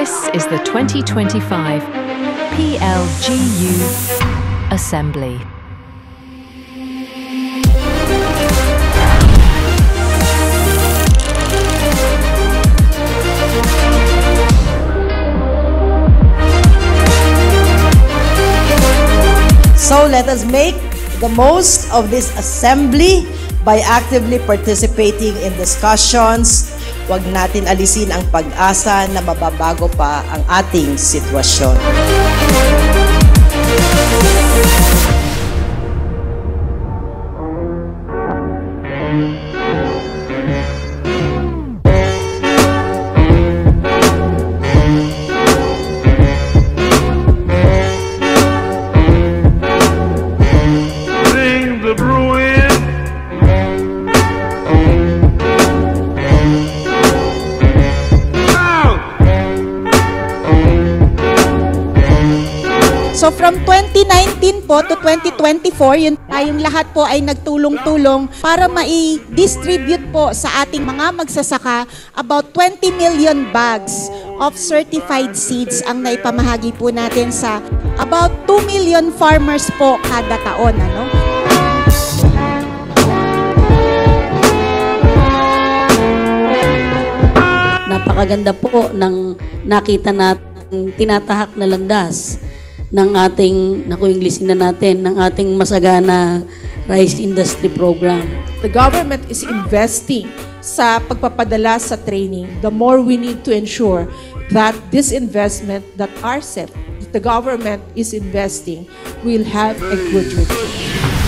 This is the 2025 PLGU Assembly. So let us make the most of this assembly by actively participating in discussions. Huwag natin alisin ang pag-asa na mababago pa ang ating sitwasyon. So from 2019 po to 2024, yun tayong lahat po ay nagtulong-tulong para mai-distribute po sa ating mga magsasaka about 20 million bags of certified seeds ang naipamahagi po natin sa about 2 million farmers po kada taon. Ano? Napakaganda po ng nakita natin tinatahak na landas ng ating, English na natin, ng ating masagana rice industry program. The government is investing sa pagpapadala sa training. The more we need to ensure that this investment that RCEP, the government is investing, will have a good return.